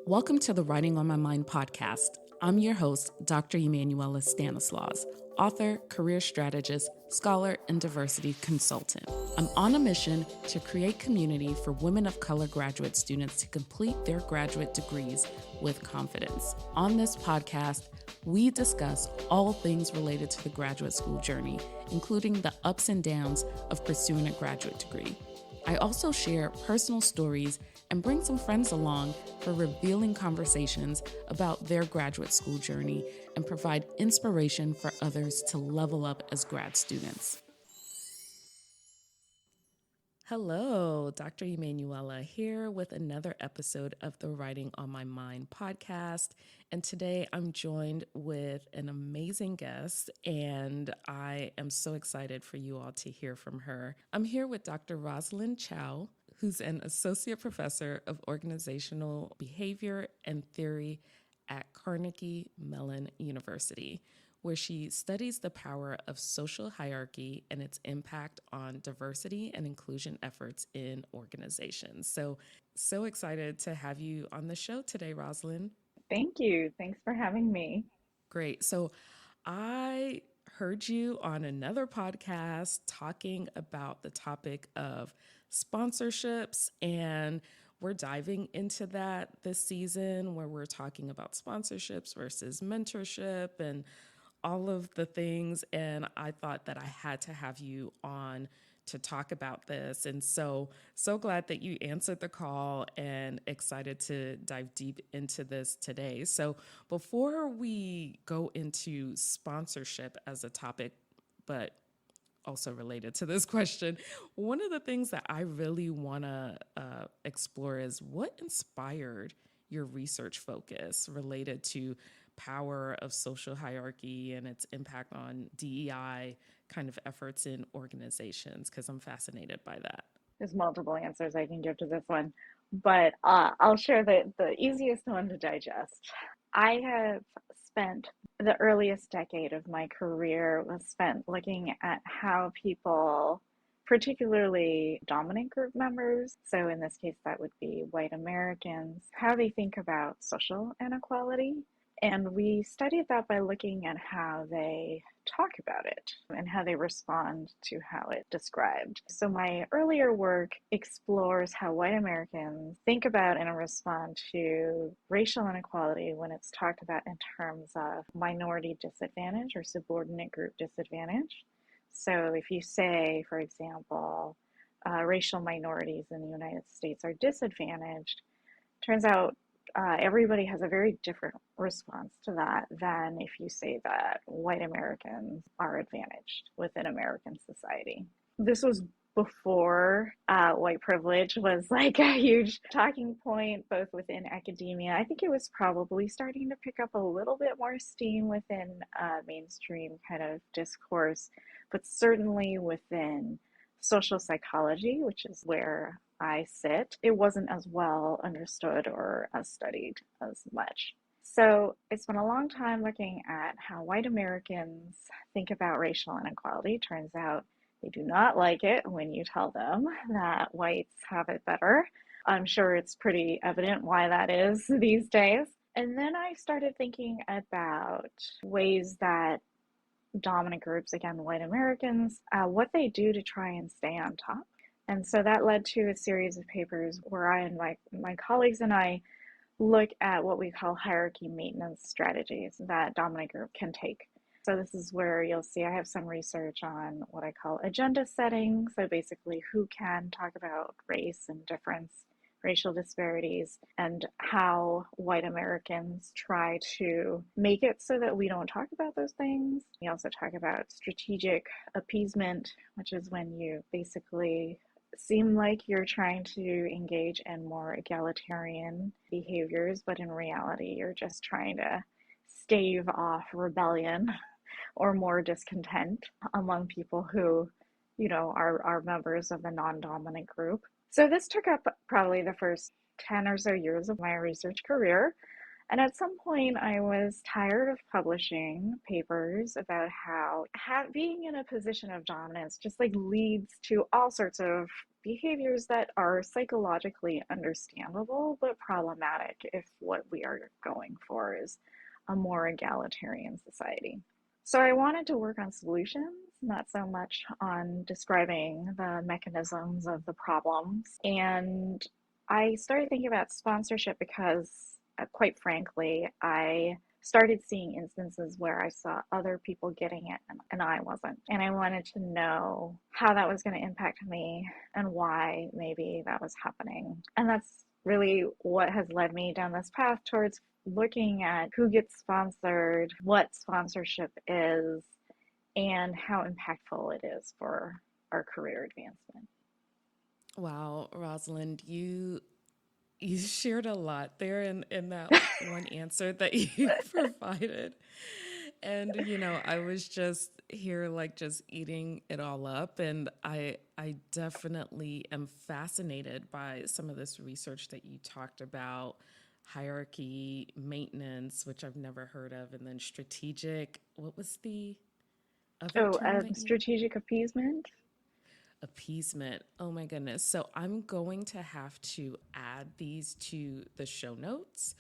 Welcome to the Writing on My Mind podcast. I'm your host, Dr. Emmanuela Stanislaus, author, career strategist, scholar, and diversity consultant. I'm on a mission to create community for women of color graduate students to complete their graduate degrees with confidence. On this podcast, we discuss all things related to the graduate school journey, including the ups and downs of pursuing a graduate degree. I also share personal stories and bring some friends along for revealing conversations about their graduate school journey and provide inspiration for others to level up as grad students. Hello, Dr. Emmanuela here with another episode of the Writing on My Mind podcast. And today I'm joined with an amazing guest, and I am so excited for you all to hear from her. I'm here with Dr. Rosalind Chow, who's an associate professor of organizational behavior and theory at Carnegie Mellon University, where she studies the power of social hierarchy and its impact on diversity and inclusion efforts in organizations. So excited to have you on the show today, Rosalind. Thank you. Thanks for having me. Great. So I heard you on another podcast talking about the topic of sponsorships, and we're diving into that this season where we're talking about sponsorships versus mentorship and all of the things. And I thought that I had to have you on to talk about this. And so glad that you answered the call and excited to dive deep into this today. So before we go into sponsorship as a topic, but also related to this question, one of the things that I really want to explore is what inspired your research focus related to power of social hierarchy and its impact on DEI kind of efforts in organizations, because I'm fascinated by that. There's multiple answers I can give to this one, but I'll share the easiest one to digest. I have spent the earliest decade of my career was spent looking at how people, particularly dominant group members, so in this case that would be white Americans, how they think about social inequality. And we studied that by looking at how they talk about it and how they respond to how it's described. So my earlier work explores how white Americans think about and respond to racial inequality when it's talked about in terms of minority disadvantage or subordinate group disadvantage. So if you say, for example, racial minorities in the United States are disadvantaged, turns out everybody has a very different response to that than if you say that white Americans are advantaged within American society. This was before white privilege was like a huge talking point, both within academia. I think it was probably starting to pick up a little bit more steam within mainstream kind of discourse, but certainly within social psychology, which is where I sit, it wasn't as well understood or as studied as much. So I spent a long time looking at how white Americans think about racial inequality. Turns out they do not like it when you tell them that whites have it better. I'm sure it's pretty evident why that is these days. And then I started thinking about ways that dominant groups, again, white Americans, what they do to try and stay on top. And so that led to a series of papers where I and my colleagues and I look at what we call hierarchy maintenance strategies that dominant group can take. So this is where you'll see I have some research on what I call agenda setting. So basically who can talk about race and difference, racial disparities, and how white Americans try to make it so that we don't talk about those things. We also talk about strategic appeasement, which is when you basically seem like you're trying to engage in more egalitarian behaviors, but in reality, you're just trying to stave off rebellion or more discontent among people who, are members of the non-dominant group. So this took up probably the first 10 or so years of my research career. And at some point, I was tired of publishing papers about how being in a position of dominance just like leads to all sorts of behaviors that are psychologically understandable but problematic if what we are going for is a more egalitarian society. So I wanted to work on solutions, not so much on describing the mechanisms of the problems. And I started thinking about sponsorship because, quite frankly, I started seeing instances where I saw other people getting it and I wasn't. And I wanted to know how that was going to impact me and why maybe that was happening. And that's really what has led me down this path towards looking at who gets sponsored, what sponsorship is, and how impactful it is for our career advancement. Wow, Rosalind, you shared a lot there in that one answer that you provided. And I was just here like just eating it all up, and I definitely am fascinated by some of this research that you talked about, hierarchy, maintenance, which I've never heard of, and then strategic, what was the other Oh, term that you strategic appeasement. appeasement. Oh my goodness. So I'm going to have to add these to the show notes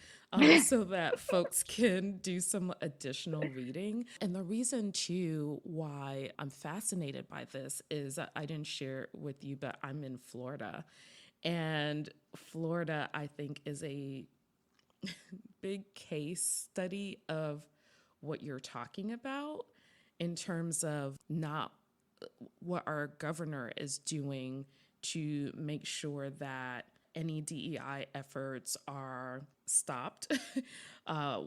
so that folks can do some additional reading. And the reason, too, why I'm fascinated by this is I didn't share with you, but I'm in Florida. And Florida, I think, is a big case study of what you're talking about in terms of not what our governor is doing to make sure that any DEI efforts are stopped,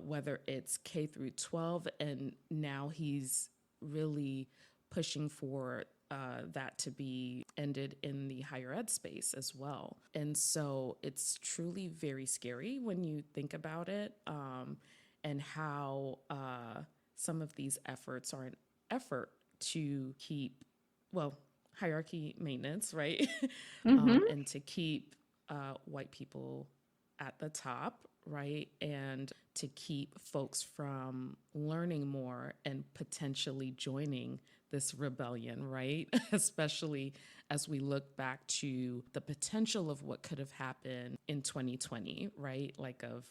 whether it's K through 12, and now he's really pushing for that to be ended in the higher ed space as well. And so it's truly very scary when you think about it, and how some of these efforts are an effort to keep, well, hierarchy maintenance, right? Mm-hmm. And to keep white people at the top, right? And to keep folks from learning more and potentially joining this rebellion, right? Especially as we look back to the potential of what could have happened in 2020, right? Like of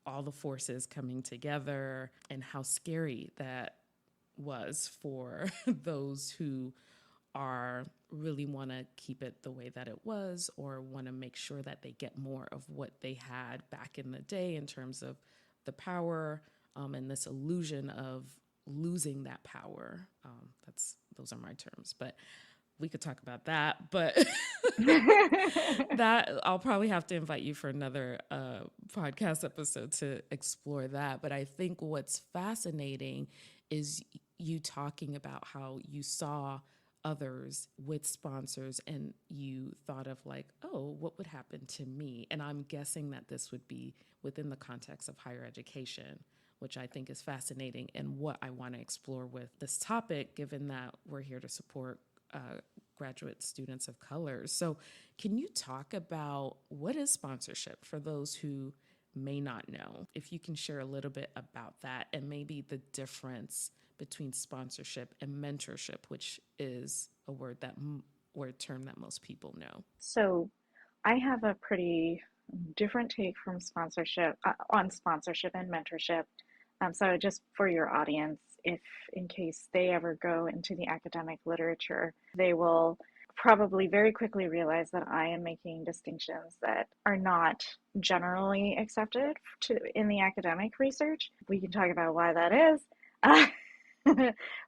all the forces coming together and how scary that was for those who are really want to keep it the way that it was, or want to make sure that they get more of what they had back in the day in terms of the power, and this illusion of losing that power. Those are my terms, but we could talk about that. But that I'll probably have to invite you for another podcast episode to explore that. But I think what's fascinating is you talking about how you saw others with sponsors and you thought of like, oh, what would happen to me? And I'm guessing that this would be within the context of higher education, which I think is fascinating and what I want to explore with this topic, given that we're here to support graduate students of color. So can you talk about what is sponsorship for those who may not know? If you can share a little bit about that and maybe the difference between sponsorship and mentorship, which is a word that or a term that most people know. So I have a pretty different take from sponsorship on sponsorship and mentorship. So just for your audience, if in case they ever go into the academic literature, they will probably very quickly realize that I am making distinctions that are not generally accepted in the academic research. We can talk about why that is.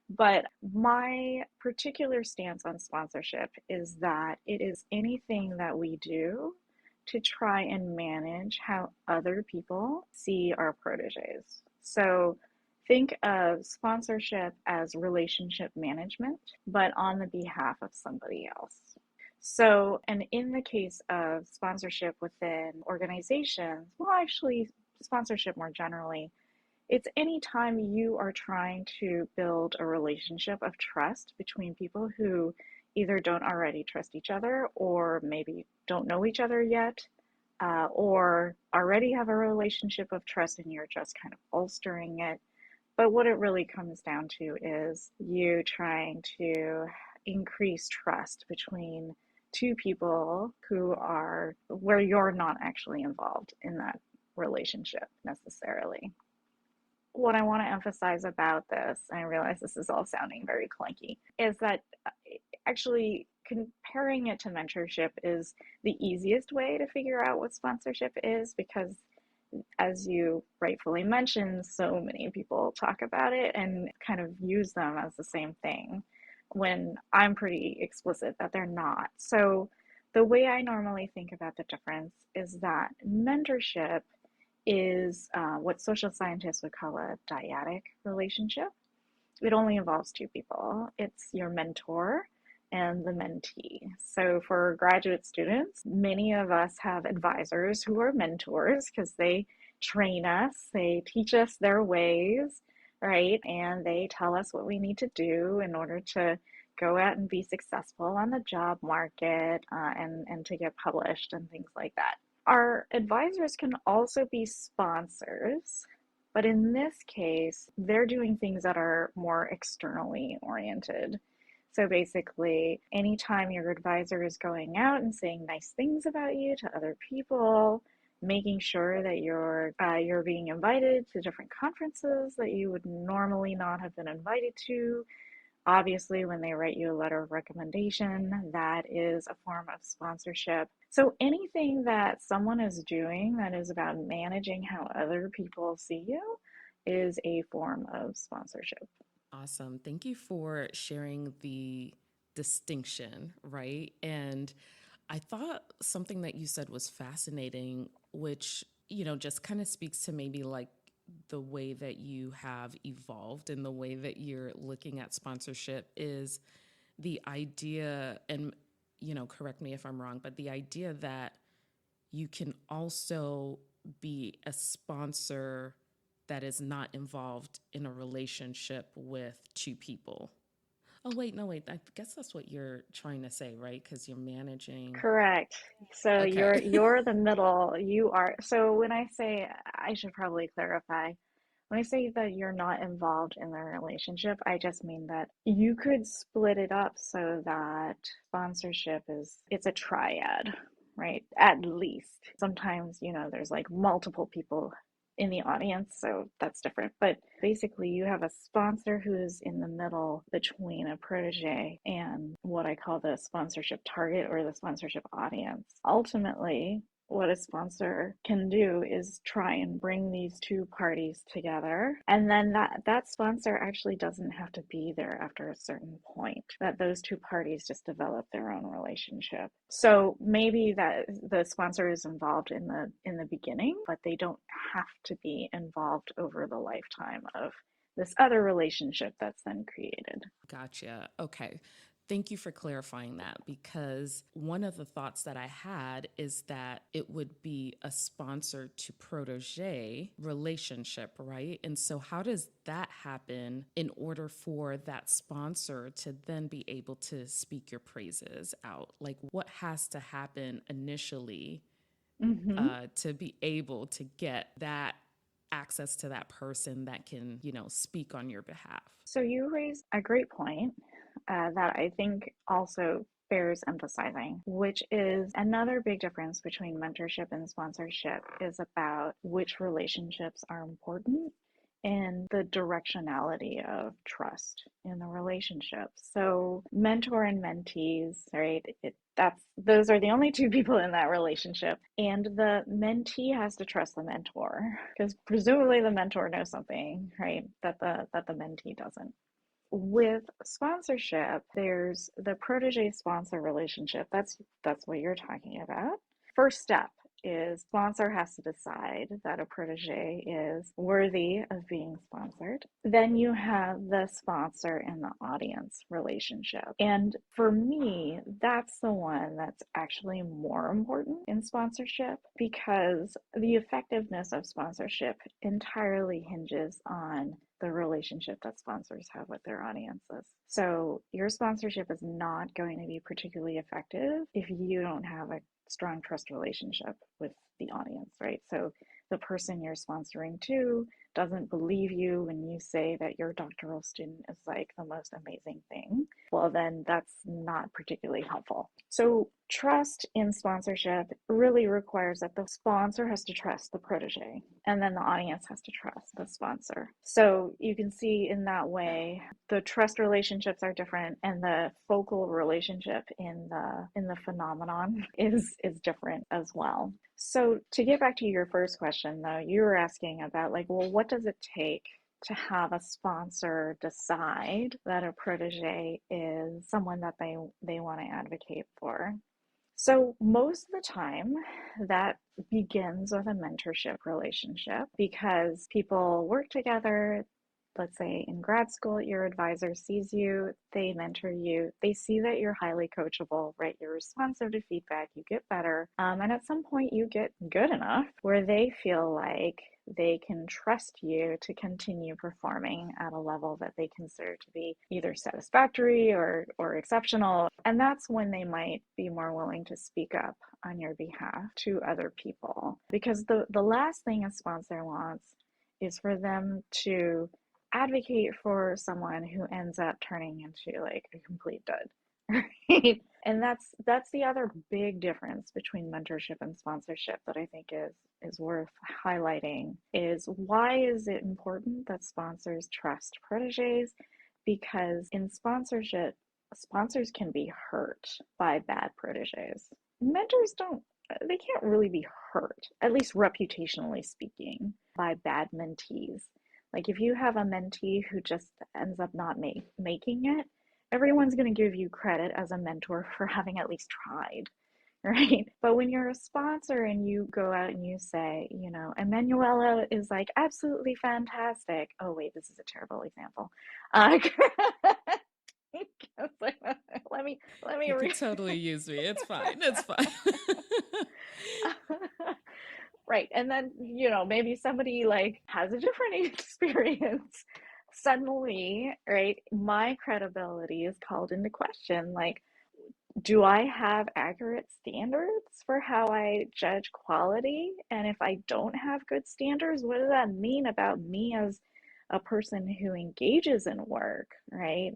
But my particular stance on sponsorship is that it is anything that we do to try and manage how other people see our proteges. So think of sponsorship as relationship management, but on the behalf of somebody else. So, and in the case of sponsorship within organizations, well, actually, sponsorship more generally, it's anytime you are trying to build a relationship of trust between people who either don't already trust each other or maybe don't know each other yet, or already have a relationship of trust and you're just kind of bolstering it. But what it really comes down to is you trying to increase trust between two people who are where you're not actually involved in that relationship necessarily. What I want to emphasize about this, and I realize this is all sounding very clunky, is that actually comparing it to mentorship is the easiest way to figure out what sponsorship is because, as you rightfully mentioned, so many people talk about it and kind of use them as the same thing when I'm pretty explicit that they're not. So, the way I normally think about the difference is that mentorship is what social scientists would call a dyadic relationship. It only involves two people. It's your mentor and the mentee. So for graduate students, many of us have advisors who are mentors because they train us, they teach us their ways, right? And they tell us what we need to do in order to go out and be successful on the job market and to get published and things like that. Our advisors can also be sponsors, but in this case, they're doing things that are more externally oriented. So basically, anytime your advisor is going out and saying nice things about you to other people, making sure that you're being invited to different conferences that you would normally not have been invited to. Obviously, when they write you a letter of recommendation, that is a form of sponsorship. So anything that someone is doing that is about managing how other people see you is a form of sponsorship. Awesome. Thank you for sharing the distinction, right? And I thought something that you said was fascinating, which, just kind of speaks to maybe like the way that you have evolved and the way that you're looking at sponsorship is the idea, and, correct me if I'm wrong, but the idea that you can also be a sponsor that is not involved in a relationship with two people. Oh, wait, no, wait. I guess that's what you're trying to say, right? Because you're managing. Correct. So Okay. you're the middle. You are. So when I say, I should probably clarify. When I say that you're not involved in the relationship, I just mean that you could split it up so that sponsorship it's a triad, right? At least. Sometimes, there's like multiple people in the audience, so that's different. But basically, you have a sponsor who's in the middle between a protege and what I call the sponsorship target or the sponsorship audience. Ultimately, what a sponsor can do is try and bring these two parties together, and then that sponsor actually doesn't have to be there after a certain point, that those two parties just develop their own relationship. So maybe that the sponsor is involved in the beginning, but they don't have to be involved over the lifetime of this other relationship that's then created. Gotcha. Okay. Thank you for clarifying that because one of the thoughts that I had is that it would be a sponsor to protege relationship, right? And so, how does that happen in order for that sponsor to then be able to speak your praises out? Like, what has to happen initially Mm-hmm. to be able to get that access to that person that can, speak on your behalf? So you raise a great point that I think also bears emphasizing, which is another big difference between mentorship and sponsorship is about which relationships are important and the directionality of trust in the relationship. So mentor and mentees, right? That's those are the only two people in that relationship, and the mentee has to trust the mentor because presumably the mentor knows something, right? That the mentee doesn't. With sponsorship, there's the protege sponsor relationship. That's what you're talking about. First step is sponsor has to decide that a protege is worthy of being sponsored. Then you have the sponsor and the audience relationship. And for me, that's the one that's actually more important in sponsorship because the effectiveness of sponsorship entirely hinges on the relationship that sponsors have with their audiences. So your sponsorship is not going to be particularly effective if you don't have strong trust relationship with the audience, right? So the person you're sponsoring to doesn't believe you when you say that your doctoral student is like the most amazing thing, well, then that's not particularly helpful. So trust in sponsorship really requires that the sponsor has to trust the protege, and then the audience has to trust the sponsor. So you can see in that way the trust relationships are different, and the focal relationship in the phenomenon is different as well. So to get back to your first question, though, you were asking about like, well, what does it take to have a sponsor decide that a protege is someone that they want to advocate for? So most of the time, that begins with a mentorship relationship because people work together. Let's say in grad school, your advisor sees you, they mentor you, they see that you're highly coachable, right? You're responsive to feedback, you get better. And at some point, you get good enough where they feel like they can trust you to continue performing at a level that they consider to be either satisfactory or exceptional. And that's when they might be more willing to speak up on your behalf to other people. Because the last thing a sponsor wants is for them to advocate for someone who ends up turning into like a complete dud. Right? And that's the other big difference between mentorship and sponsorship that I think is worth highlighting is why is it important that sponsors trust proteges? Because in sponsorship, sponsors can be hurt by bad proteges. Mentors don't, they can't really be hurt, at least reputationally speaking, by bad mentees. Like if you have a mentee who just ends up not making it, everyone's going to give you credit as a mentor for having at least tried, right? But when you're a sponsor and you go out and you say, you know, Emmanuela is like absolutely fantastic. Oh wait, this is a terrible example. Let me You could totally use me. It's fine. It's fine. Right. And then, you know, maybe somebody like has a different experience. Suddenly, right, my credibility is called into question. Like, do I have accurate standards for how I judge quality? And if I don't have good standards, what does that mean about me as a person who engages in work, right?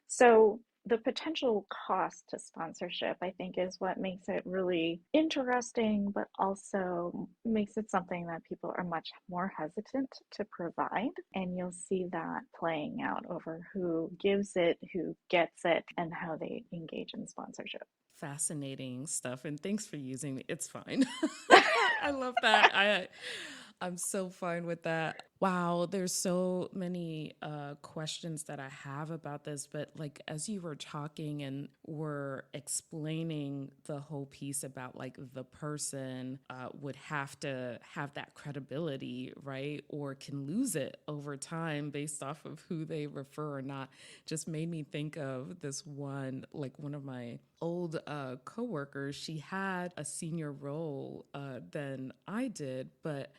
So the potential cost to sponsorship, I think, is what makes it really interesting, but also makes it something that people are much more hesitant to provide. And you'll see that playing out over who gives it, who gets it, and how they engage in sponsorship. Fascinating stuff. And thanks for using me. It's fine. I love that. I'm so fine with that. Wow, there's so many questions that I have about this, but like as you were talking and were explaining the whole piece about like the person would have to have that credibility, right? Or can lose it over time based off of who they refer or not, just made me think of this one of my old coworkers. She had a senior role than I did, but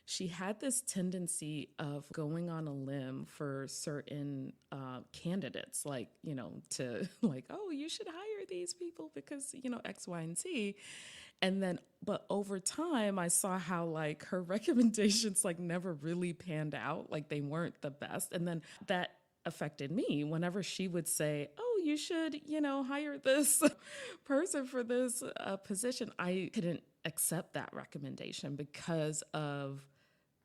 she had this tendency of going on a limb for certain candidates, like, you know, to like, oh, you should hire these people because, you know, X, Y, and Z. And then, but over time, I saw how like her recommendations like never really panned out, like they weren't the best. And then that affected me whenever she would say, oh, you should, you know, hire this person for this position. I couldn't accept that recommendation because of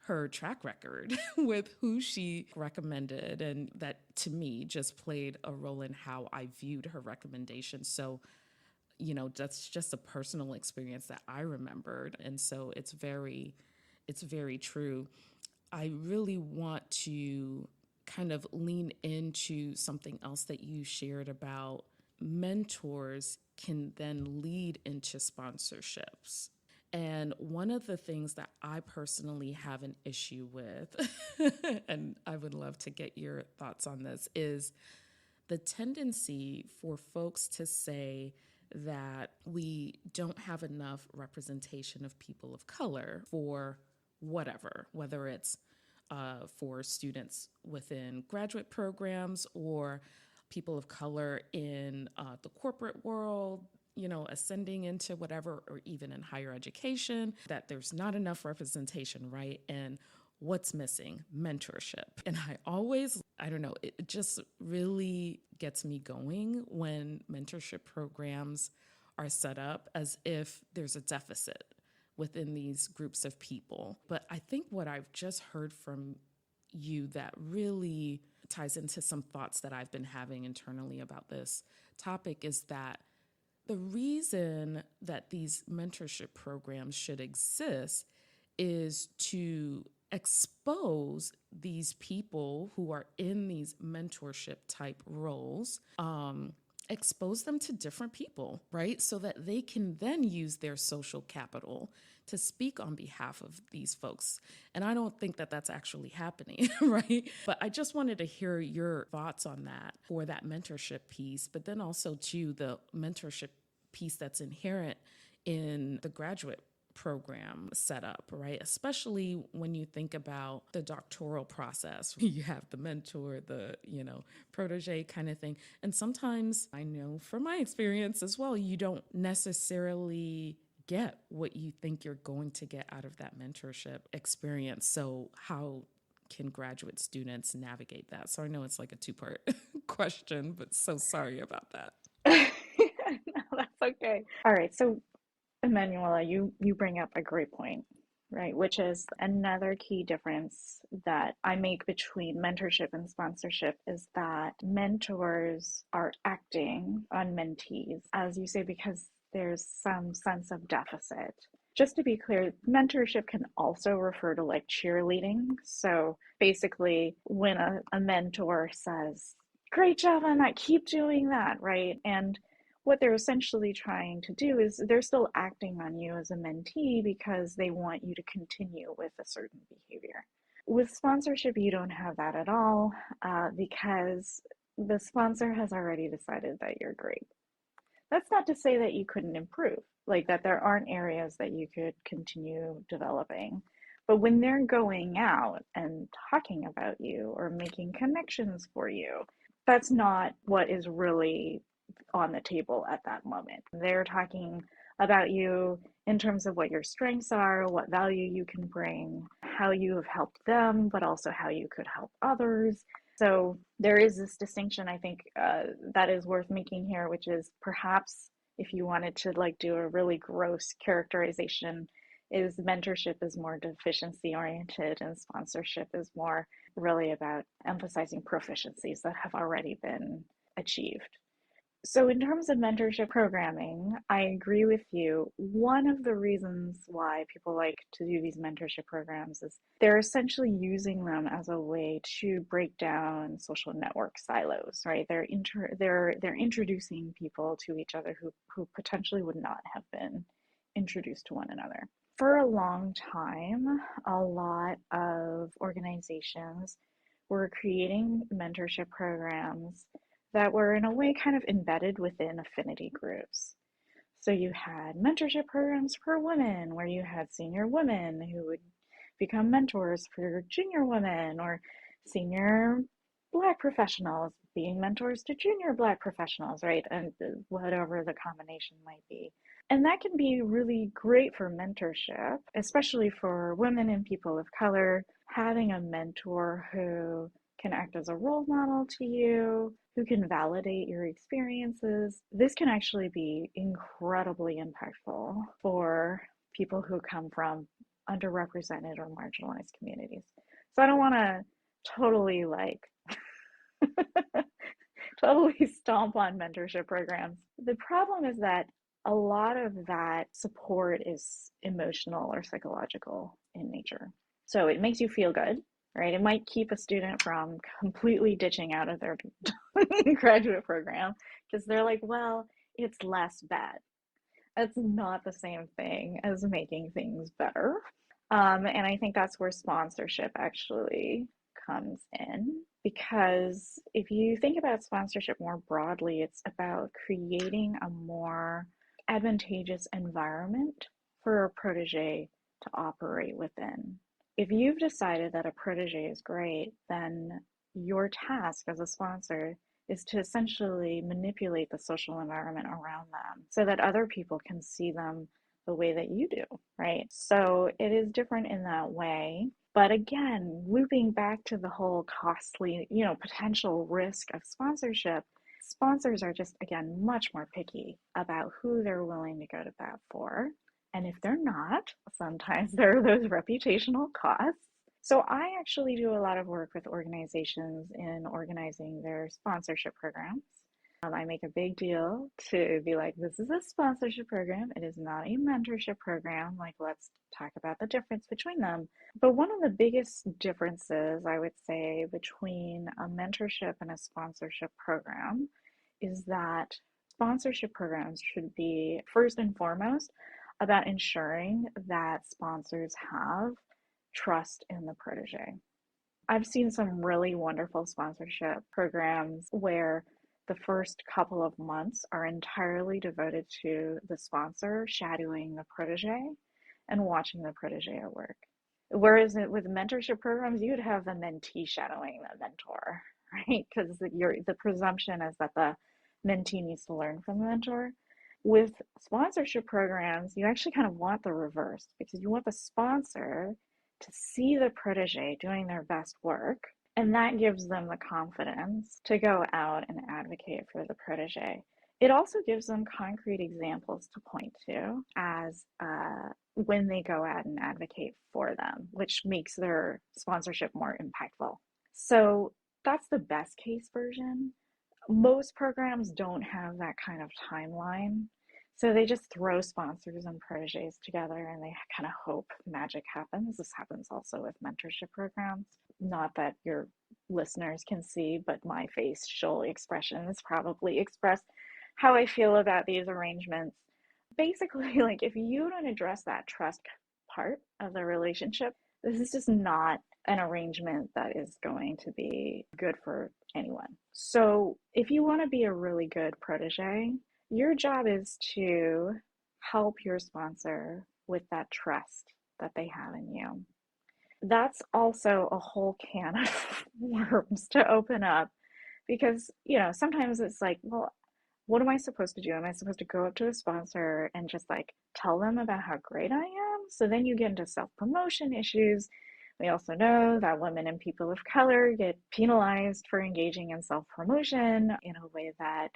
her track record with who she recommended. And that to me just played a role in how I viewed her recommendation. So, you know, that's just a personal experience that I remembered. And so it's very true. I really want to kind of lean into something else that you shared about mentors can then lead into sponsorships. And one of the things that I personally have an issue with, and I would love to get your thoughts on this, is the tendency for folks to say that we don't have enough representation of people of color for whatever, whether it's for students within graduate programs or people of color in the corporate world, ascending into whatever, or even in higher education, that there's not enough representation, right? And what's missing? Mentorship. And I don't know, it just really gets me going when mentorship programs are set up as if there's a deficit within these groups of people. But I think what I've just heard from you that really ties into some thoughts that I've been having internally about this topic is that the reason that these mentorship programs should exist is to expose these people who are in these mentorship type roles, expose them to different people, right? So that they can then use their social capital to speak on behalf of these folks. And I don't think that that's actually happening, right? But I just wanted to hear your thoughts on that for that mentorship piece, but then also to the mentorship piece that's inherent in the graduate program setup, right? Especially when you think about the doctoral process. You have the mentor, the, protege kind of thing. And sometimes I know from my experience as well, you don't necessarily get what you think you're going to get out of that mentorship experience. So how can graduate students navigate that? So I know it's like a two-part question, but so sorry about that. No, that's okay. All right, so Emanuela, you bring up a great point, right? Which is another key difference that I make between mentorship and sponsorship is that mentors are acting on mentees, as you say, because there's some sense of deficit. Just to be clear, mentorship can also refer to like cheerleading. So basically, when a mentor says, "Great job on that, keep doing that," right? And what they're essentially trying to do is they're still acting on you as a mentee because they want you to continue with a certain behavior. With sponsorship, you don't have that at all because the sponsor has already decided that you're great. That's not to say that you couldn't improve, like that there aren't areas that you could continue developing. But when they're going out and talking about you or making connections for you, that's not what is really on the table at that moment. They're talking about you in terms of what your strengths are, what value you can bring, how you have helped them, but also how you could help others. So there is this distinction, I think, that is worth making here, which is perhaps if you wanted to like do a really gross characterization, is mentorship is more deficiency oriented and sponsorship is more really about emphasizing proficiencies that have already been achieved. So, in terms of mentorship programming, I agree with you. One of the reasons why people like to do these mentorship programs is they're essentially using them as a way to break down social network silos, right? They're introducing people to each other who potentially would not have been introduced to one another. For a long time, a lot of organizations were creating mentorship programs that were in a way kind of embedded within affinity groups. So you had mentorship programs for women, where you had senior women who would become mentors for junior women, or senior Black professionals being mentors to junior Black professionals, right? And whatever the combination might be. And that can be really great for mentorship, especially for women and people of color, having a mentor who can act as a role model to you, who can validate your experiences. This can actually be incredibly impactful for people who come from underrepresented or marginalized communities. So I don't want to totally totally stomp on mentorship programs. The problem is that a lot of that support is emotional or psychological in nature. So it makes you feel good, right? It might keep a student from completely ditching out of their graduate program because they're like, well, it's less bad. It's not the same thing as making things better. And I think that's where sponsorship actually comes in, because if you think about sponsorship more broadly, it's about creating a more advantageous environment for a protege to operate within. If you've decided that a protege is great, then your task as a sponsor is to essentially manipulate the social environment around them so that other people can see them the way that you do, right? So it is different in that way. But again, looping back to the whole costly, potential risk of sponsorship, sponsors are just, again, much more picky about who they're willing to go to bat for. And if they're not, sometimes there are those reputational costs. So I actually do a lot of work with organizations in organizing their sponsorship programs. I make a big deal to be like, this is a sponsorship program. It is not a mentorship program. Like, let's talk about the difference between them. But one of the biggest differences, I would say, between a mentorship and a sponsorship program is that sponsorship programs should be, first and foremost, about ensuring that sponsors have trust in the protege. I've seen some really wonderful sponsorship programs where the first couple of months are entirely devoted to the sponsor shadowing the protege and watching the protege at work. Whereas with mentorship programs, you'd have the mentee shadowing the mentor, right? Because the presumption is that the mentee needs to learn from the mentor. With sponsorship programs, you actually kind of want the reverse because you want the sponsor to see the protege doing their best work, and that gives them the confidence to go out and advocate for the protege. It also gives them concrete examples to point to as when they go out and advocate for them, which makes their sponsorship more impactful. So that's the best case version. Most programs don't have that kind of timeline. So they just throw sponsors and proteges together and they kind of hope magic happens. This happens also with mentorship programs. Not that your listeners can see, but my facial expressions probably express how I feel about these arrangements. Basically, like if you don't address that trust part of the relationship, this is just not an arrangement that is going to be good for anyone. So if you want to be a really good protege, your job is to help your sponsor with that trust that they have in you. That's also a whole can of worms to open up because, sometimes it's like, well, what am I supposed to do? Am I supposed to go up to a sponsor and just like tell them about how great I am? So then you get into self-promotion issues. We also know that women and people of color get penalized for engaging in self-promotion in a way that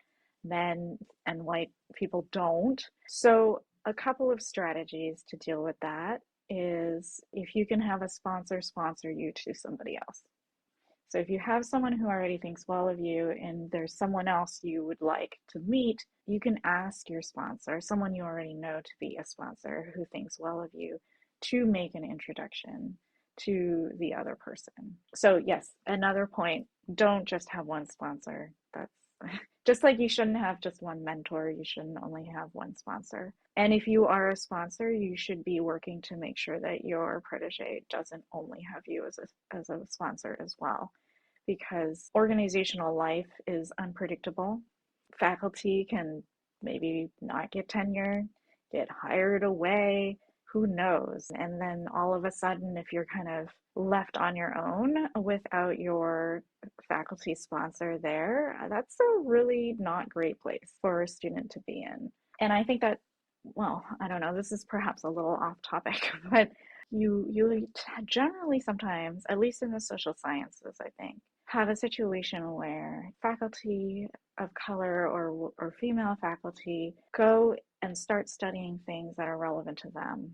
men and white people don't. So a couple of strategies to deal with that is if you can have a sponsor you to somebody else. So if you have someone who already thinks well of you and there's someone else you would like to meet, you can ask your sponsor, someone you already know to be a sponsor who thinks well of you, to make an introduction to the other person. So yes, another point, don't just have one sponsor. That's just like you shouldn't have just one mentor, you shouldn't only have one sponsor. And if you are a sponsor, you should be working to make sure that your protege doesn't only have you as a sponsor as well, because organizational life is unpredictable. Faculty can maybe not get tenure, get hired away, who knows? And then all of a sudden, if you're kind of left on your own without your faculty sponsor there, that's a really not great place for a student to be in. And I think that, well, I don't know, this is perhaps a little off topic, but you generally sometimes, at least in the social sciences, I think, have a situation where faculty of color or female faculty go and start studying things that are relevant to them.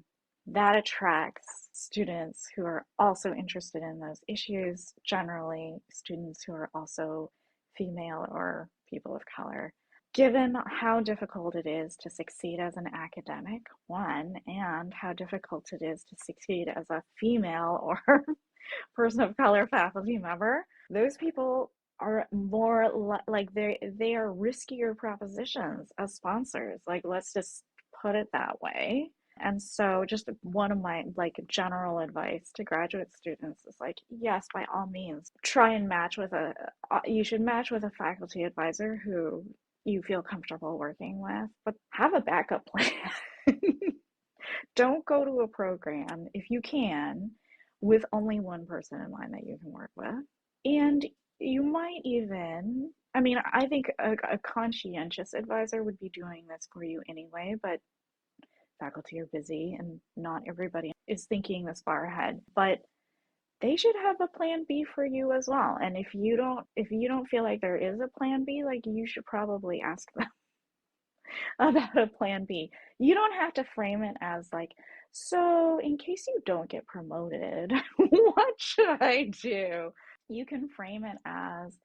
That attracts students who are also interested in those issues, generally students who are also female or people of color. Given how difficult it is to succeed as an academic, one, and how difficult it is to succeed as a female or person of color faculty member, those people are more like they are riskier propositions as sponsors. Like, let's just put it that way. And so just one of my like general advice to graduate students is like, yes, by all means, try and you should match with a faculty advisor who you feel comfortable working with, but have a backup plan. Don't go to a program, if you can, with only one person in mind that you can work with. And You might even, I mean, I think a conscientious advisor would be doing this for you anyway, but faculty are busy and not everybody is thinking this far ahead. But they should have a plan B for you as well. And if you don't feel like there is a plan B, like you should probably ask them about a plan B. You don't have to frame it as like, so in case you don't get promoted, what should I do? You can frame it as,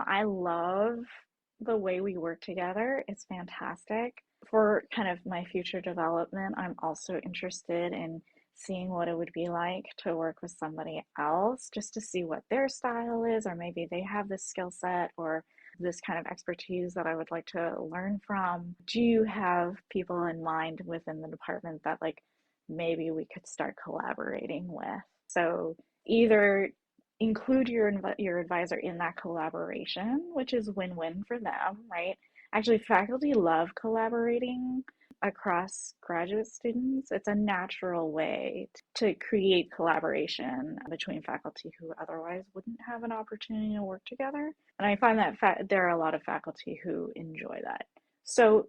I love the way we work together. It's fantastic. For kind of my future development, I'm also interested in seeing what it would be like to work with somebody else just to see what their style is, or maybe they have this skill set or this kind of expertise that I would like to learn from. Do you have people in mind within the department that like maybe we could start collaborating with? So either include your advisor in that collaboration, which is win-win for them, right? Actually, faculty love collaborating across graduate students. It's a natural way to create collaboration between faculty who otherwise wouldn't have an opportunity to work together. And I find that there are a lot of faculty who enjoy that. So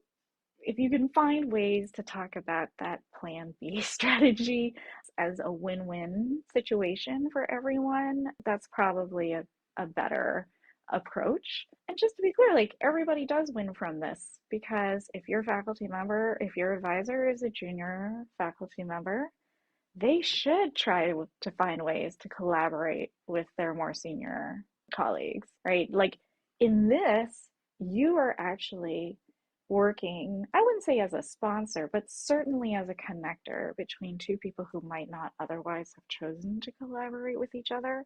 if you can find ways to talk about that plan B strategy as a win-win situation for everyone, that's probably a better approach. And just to be clear, like everybody does win from this because if if your advisor is a junior faculty member, they should try to find ways to collaborate with their more senior colleagues, right? Like in this, you are actually working, I wouldn't say as a sponsor, but certainly as a connector between two people who might not otherwise have chosen to collaborate with each other.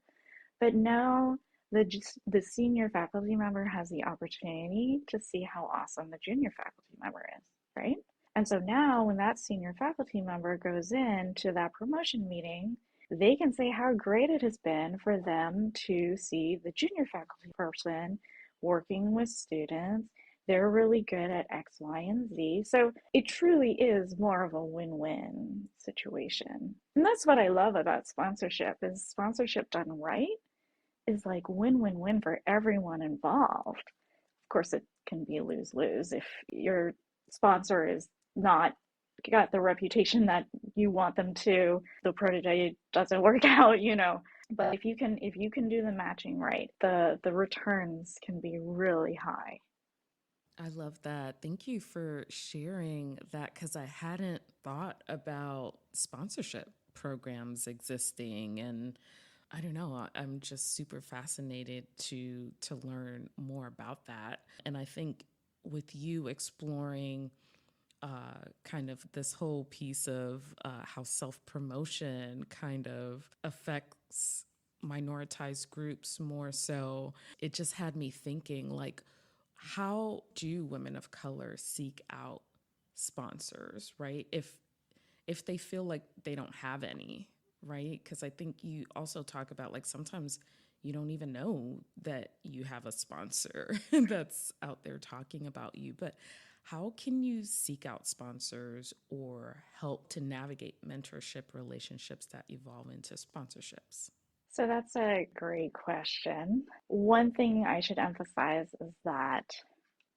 But now the senior faculty member has the opportunity to see how awesome the junior faculty member is, right? And so now when that senior faculty member goes in to that promotion meeting, they can say how great it has been for them to see the junior faculty person working with students. They're really good at X, Y, and Z. So it truly is more of a win-win situation. And that's what I love about sponsorship is sponsorship done right is like win-win-win for everyone involved. Of course, it can be lose-lose if your sponsor is not got the reputation that you want them to, the protege doesn't work out. But if you can do the matching right, the returns can be really high. I love that. Thank you for sharing that because I hadn't thought about sponsorship programs existing, and I don't know. I'm just super fascinated to learn more about that. And I think with you exploring kind of this whole piece of how self promotion kind of affects minoritized groups more so, it just had me thinking like, how do women of color seek out sponsors, right? If they feel like they don't have any, right? Because I think you also talk about like sometimes you don't even know that you have a sponsor that's out there talking about you. But how can you seek out sponsors or help to navigate mentorship relationships that evolve into sponsorships? So that's a great question. One thing I should emphasize is that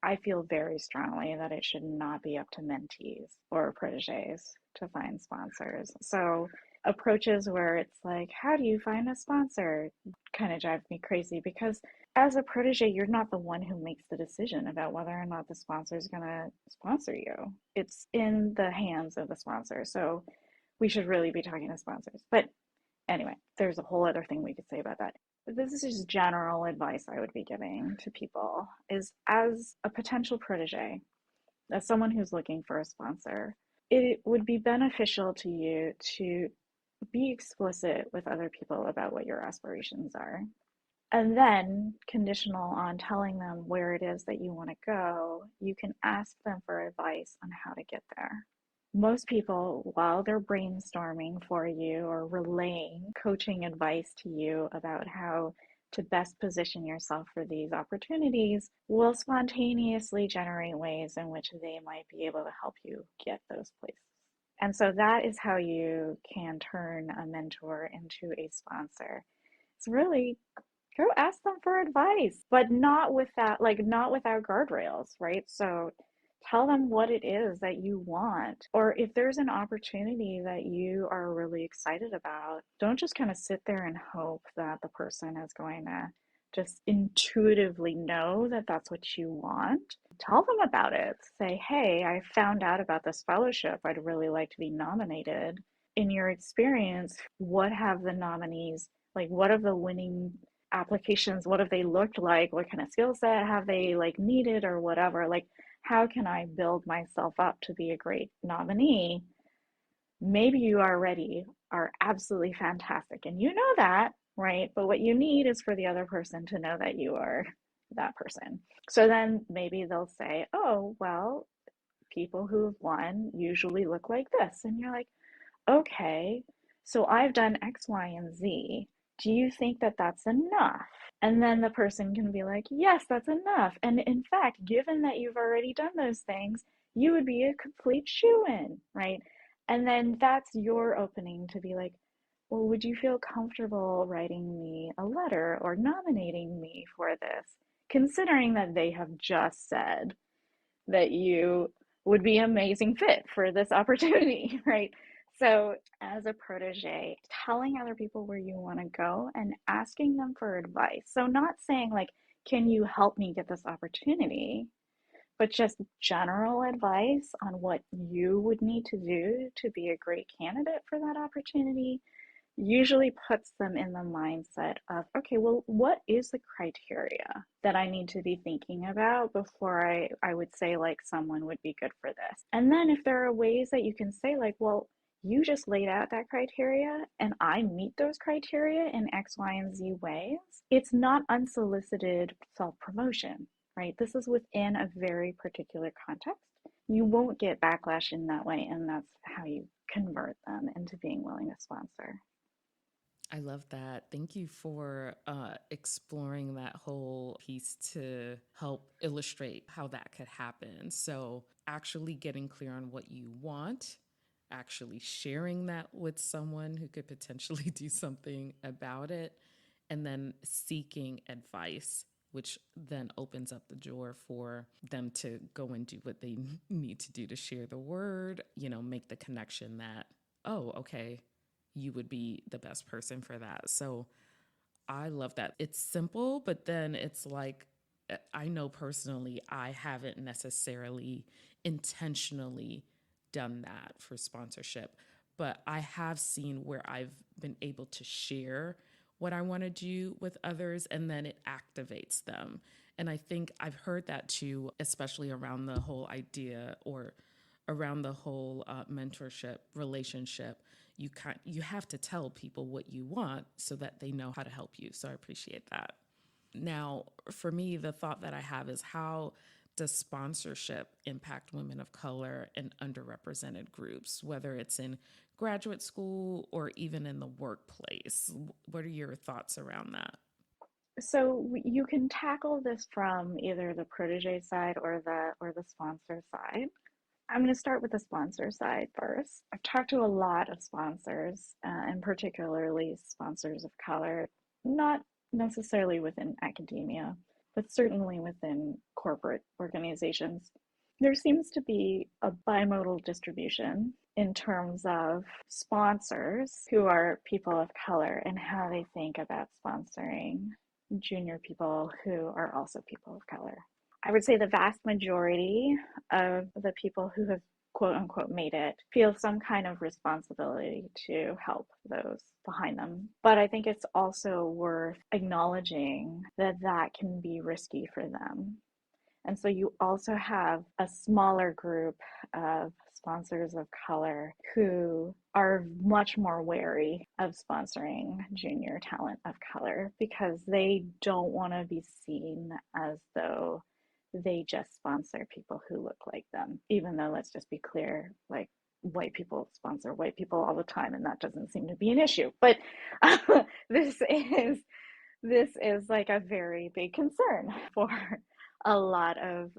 I feel very strongly that it should not be up to mentees or proteges to find sponsors. So approaches where it's like, how do you find a sponsor? Kind of drives me crazy because as a protege, you're not the one who makes the decision about whether or not the sponsor is going to sponsor you. It's in the hands of the sponsor. So we should really be talking to sponsors. But anyway, there's a whole other thing we could say about that. This is just general advice I would be giving to people is as a potential protege, as someone who's looking for a sponsor, it would be beneficial to you to be explicit with other people about what your aspirations are. And then, conditional on telling them where it is that you want to go, you can ask them for advice on how to get there. Most people, while they're brainstorming for you or relaying coaching advice to you about how to best position yourself for these opportunities, will spontaneously generate ways in which they might be able to help you get those places. And so that is how you can turn a mentor into a sponsor. It's really Go ask them for advice, but not with that, like not without guardrails, right? So tell them what it is that you want. Or if there's an opportunity that you are really excited about, don't just kind of sit there and hope that the person is going to just intuitively know that that's what you want. Tell them about it. Say, hey, I found out about this fellowship. I'd really like to be nominated. In your experience, what have the nominees, like, what have the winning applications, what have they looked like, what kind of skill set have they like needed or whatever, like how can I build myself up to be a great nominee? Maybe you already are absolutely fantastic and you know that, right? But what you need is for the other person to know that you are that person. So then maybe they'll say, oh well, people who've won usually look like this, and you're like, okay, so I've done X, Y, and Z. Do you think that that's enough? And then the person can be like, yes, that's enough. And in fact, given that you've already done those things, you would be a complete shoo-in, right? And then that's your opening to be like, well, would you feel comfortable writing me a letter or nominating me for this? Considering that they have just said that you would be an amazing fit for this opportunity, right? So, as a protege, telling other people where you want to go and asking them for advice. So, not saying, like, can you help me get this opportunity? But just general advice on what you would need to do to be a great candidate for that opportunity usually puts them in the mindset of, okay, well, what is the criteria that I need to be thinking about before I would say, like, someone would be good for this? And then if there are ways that you can say, like, well, you just laid out that criteria and I meet those criteria in X, Y, and Z ways, it's not unsolicited self promotion, right? This is within a very particular context. You won't get backlash in that way, and that's how you convert them into being willing to sponsor. I love that. Thank you for exploring that whole piece to help illustrate how that could happen. So, actually getting clear on what you want, actually sharing that with someone who could potentially do something about it, and then seeking advice, which then opens up the door for them to go and do what they need to do to share the word, make the connection that, oh, okay, you would be the best person for that. So I love that. It's simple, but then it's like, I know personally, I haven't necessarily intentionally done that for sponsorship, but I have seen where I've been able to share what I want to do with others and then it activates them. And I think I've heard that too, especially around the whole idea or around the whole mentorship relationship. You have to tell people what you want so that they know how to help you. So I appreciate that. Now, for me, the thought that I have is, how does sponsorship impact women of color and underrepresented groups, whether it's in graduate school or even in the workplace? What are your thoughts around that? So you can tackle this from either the protege side or the sponsor side. I'm going to start with the sponsor side first. I've talked to a lot of sponsors, and particularly sponsors of color, not necessarily within academia, but certainly within corporate organizations. There seems to be a bimodal distribution in terms of sponsors who are people of color and how they think about sponsoring junior people who are also people of color. I would say the vast majority of the people who have quote unquote made it feel some kind of responsibility to help those behind them. But I think it's also worth acknowledging that that can be risky for them. And so you also have a smaller group of sponsors of color who are much more wary of sponsoring junior talent of color because they don't want to be seen as though they just sponsor people who look like them, even though, let's just be clear, like, white people sponsor white people all the time and that doesn't seem to be an issue. But this is this is like a very big concern for a lot of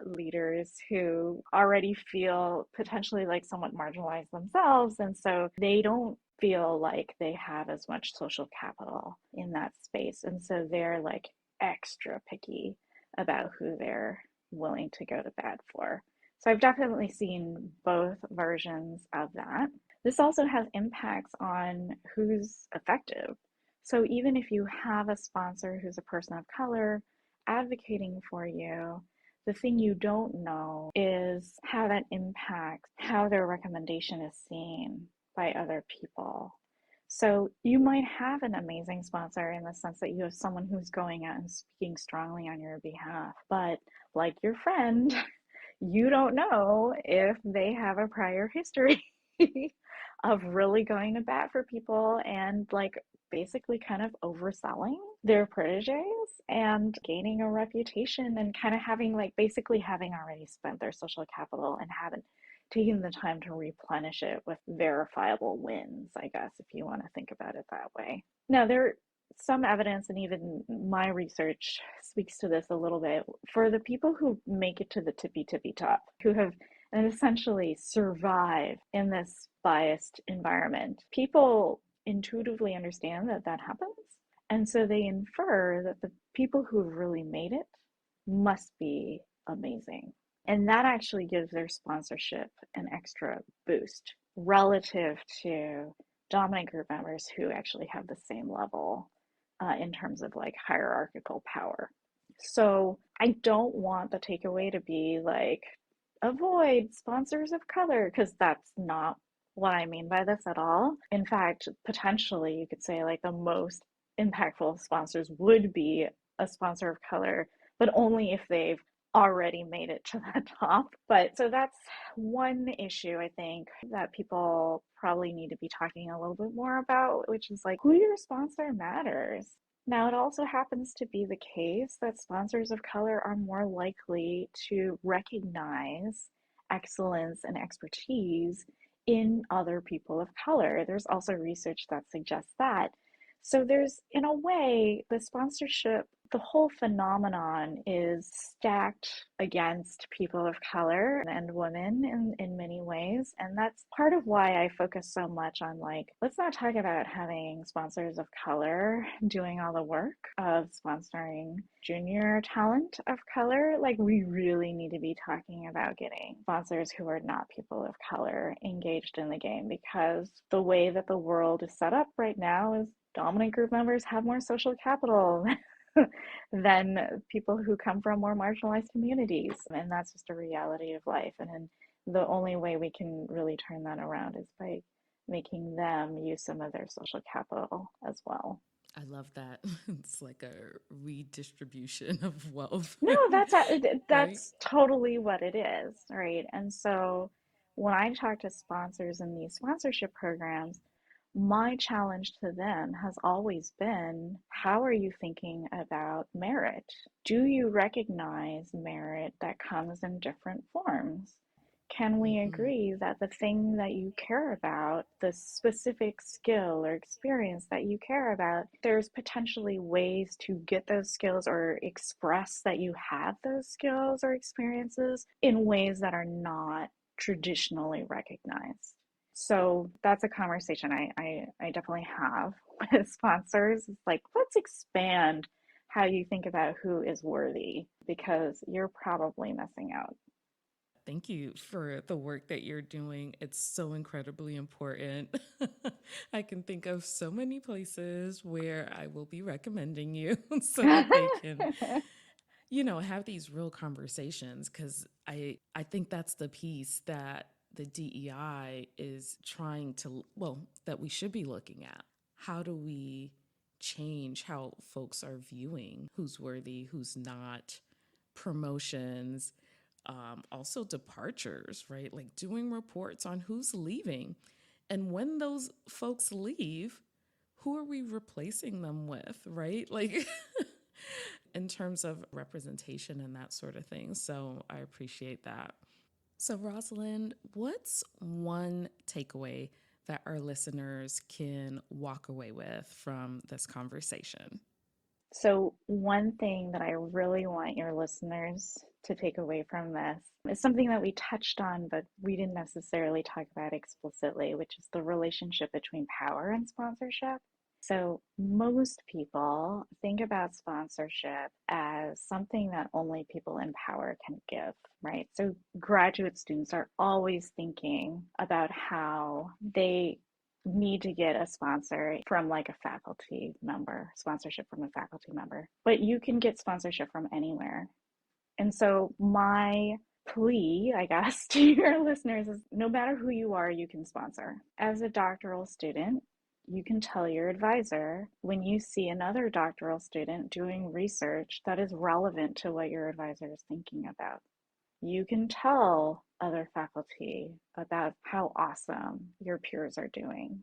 leaders who already feel potentially like somewhat marginalized themselves. And so they don't feel like they have as much social capital in that space. And so they're like extra picky about who they're willing to go to bat for. So I've definitely seen both versions of that. This also has impacts on who's effective. So even if you have a sponsor who's a person of color advocating for you, the thing you don't know is how that impacts how their recommendation is seen by other people. So you might have an amazing sponsor in the sense that you have someone who's going out and speaking strongly on your behalf, but like your friend, you don't know if they have a prior history of really going to bat for people and like basically kind of overselling their proteges and gaining a reputation and kind of having like basically having already spent their social capital and haven't taken the time to replenish it with verifiable wins, I guess, if you want to think about it that way. Now, there some evidence, and even my research speaks to this a little bit, for the people who make it to the tippy top, who have essentially survived in this biased environment. People intuitively understand that that happens, and so they infer that the people who have really made it must be amazing. And that actually gives their sponsorship an extra boost relative to dominant group members who actually have the same level in terms of like hierarchical power. So I don't want the takeaway to be like, avoid sponsors of color, because that's not what I mean by this at all. In fact, potentially you could say like the most impactful sponsors would be a sponsor of color, but only if they've already made it to the top. But so that's one issue I think that people probably need to be talking a little bit more about, which is like who your sponsor matters. Now, it also happens to be the case that sponsors of color are more likely to recognize excellence and expertise in other people of color. There's also research that suggests that. So there's, in a way, the sponsorship, the whole phenomenon is stacked against people of color and women in many ways. And that's part of why I focus so much on like, let's not talk about having sponsors of color doing all the work of sponsoring junior talent of color. Like, we really need to be talking about getting sponsors who are not people of color engaged in the game, because the way that the world is set up right now is dominant group members have more social capital than people who come from more marginalized communities. And that's just a reality of life. And the only way we can really turn that around is by making them use some of their social capital as well. I love that. It's like a redistribution of wealth, No, right? that's totally what it is, right? And so when I talk to sponsors in these sponsorship programs, my challenge to them has always been, how are you thinking about merit? Do you recognize merit that comes in different forms? Can we Mm-hmm. agree that the thing that you care about, the specific skill or experience that you care about, there's potentially ways to get those skills or express that you have those skills or experiences in ways that are not traditionally recognized? So that's a conversation I definitely have with sponsors. It's like, let's expand how you think about who is worthy, because you're probably missing out. Thank you for the work that you're doing. It's so incredibly important. I can think of so many places where I will be recommending you so that they can, have these real conversations, because I think that's the piece that the DEI is trying to, well, that we should be looking at. How do we change how folks are viewing who's worthy, who's not, promotions, also departures, right? Like doing reports on who's leaving. And when those folks leave, who are we replacing them with, right? Like, in terms of representation and that sort of thing. So I appreciate that. So, Rosalind, what's one takeaway that our listeners can walk away with from this conversation? So, one thing that I really want your listeners to take away from this is something that we touched on, but we didn't necessarily talk about explicitly, which is the relationship between power and sponsorship. So most people think about sponsorship as something that only people in power can give, right? So graduate students are always thinking about how they need to get a sponsor from like a faculty member, sponsorship from a faculty member, but you can get sponsorship from anywhere. And so my plea, I guess, to your listeners is no matter who you are, you can sponsor. As a doctoral student, you can tell your advisor when you see another doctoral student doing research that is relevant to what your advisor is thinking about. You can tell other faculty about how awesome your peers are doing.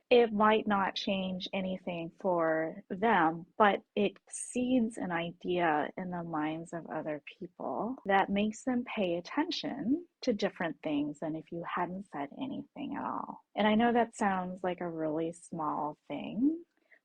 It might not change anything for them, but it seeds an idea in the minds of other people that makes them pay attention to different things than if you hadn't said anything at all. And I know that sounds like a really small thing,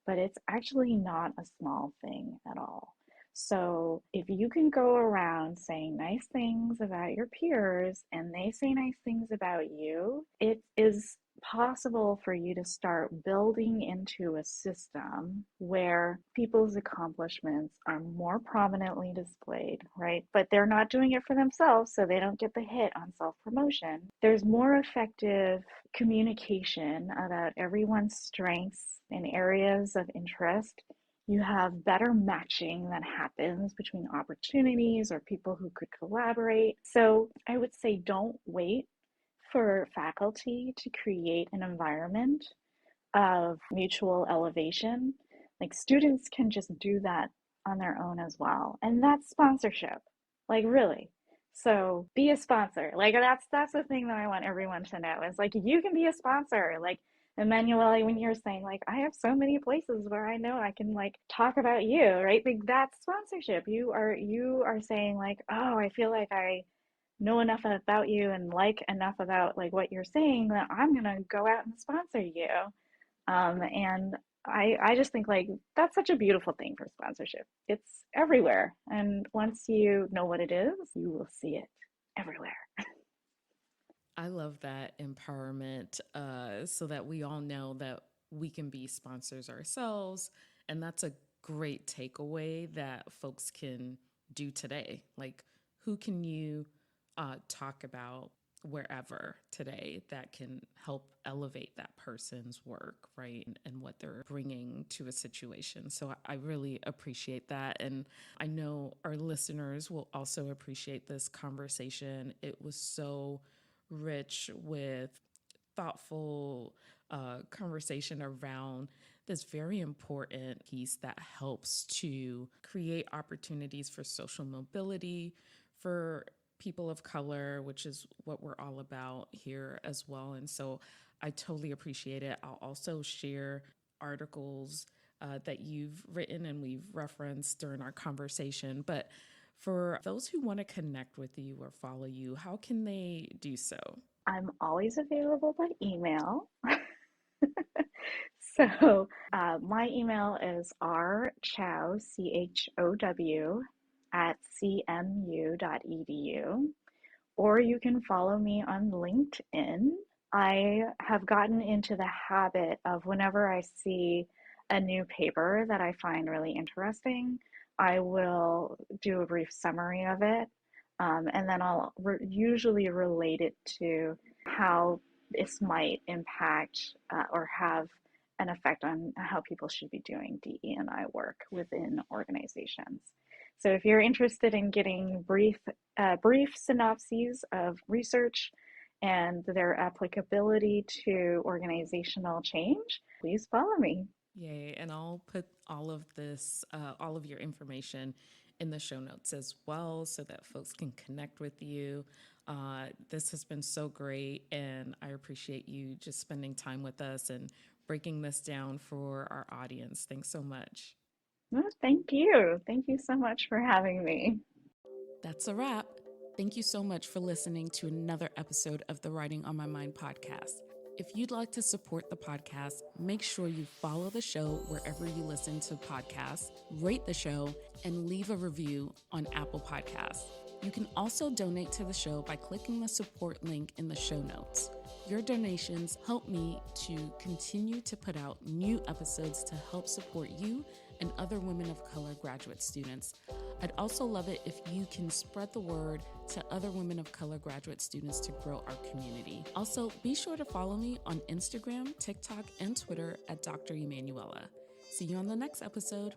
but it's actually not a small thing at all. So if you can go around saying nice things about your peers and they say nice things about you, it is possible for you to start building into a system where people's accomplishments are more prominently displayed, right? But they're not doing it for themselves, so they don't get the hit on self-promotion. There's more effective communication about everyone's strengths and areas of interest. You have better matching that happens between opportunities or people who could collaborate. So I would say don't wait for faculty to create an environment of mutual elevation. Like students can just do that on their own as well. And that's sponsorship. Like really. So be a sponsor. Like that's the thing that I want everyone to know. Is like you can be a sponsor. Like Emmanuela, when you're saying like I have so many places where I know I can like talk about you, right? Like that's sponsorship. You are saying like, oh, I feel like I know enough about you and like enough about like what you're saying that I'm gonna go out and sponsor you. And I just think like that's such a beautiful thing for sponsorship. It's everywhere. And once you know what it is, you will see it everywhere. I love that empowerment, so that we all know that we can be sponsors ourselves. And that's a great takeaway that folks can do today. Like, who can you talk about wherever today that can help elevate that person's work, right? And what they're bringing to a situation. So I really appreciate that. And I know our listeners will also appreciate this conversation. It was so rich with thoughtful conversation around this very important piece that helps to create opportunities for social mobility for people of color, which is what we're all about here as well. And so I totally appreciate it. I'll also share articles that you've written and we've referenced during our conversation. But for those who want to connect with you or follow you, how can they do so? I'm always available by email. So my email is rchow, CHOW, at cmu.edu, or you can follow me on LinkedIn. I have gotten into the habit of whenever I see a new paper that I find really interesting, I will do a brief summary of it, and then I'll usually relate it to how this might impact or have an effect on how people should be doing DE&I work within organizations. So if you're interested in getting brief synopses of research and their applicability to organizational change, please follow me. Yay. And I'll put all of this, all of your information in the show notes as well so that folks can connect with you. This has been so great, and I appreciate you just spending time with us and breaking this down for our audience. Thanks so much. Well, thank you. Thank you so much for having me. That's a wrap. Thank you so much for listening to another episode of the Writing on My Mind podcast. If you'd like to support the podcast, make sure you follow the show wherever you listen to podcasts, rate the show, and leave a review on Apple Podcasts. You can also donate to the show by clicking the support link in the show notes. Your donations help me to continue to put out new episodes to help support you and other women of color graduate students. I'd also love it if you can spread the word to other women of color graduate students to grow our community. Also, be sure to follow me on Instagram, TikTok, and Twitter at Dr. Emmanuela. See you on the next episode.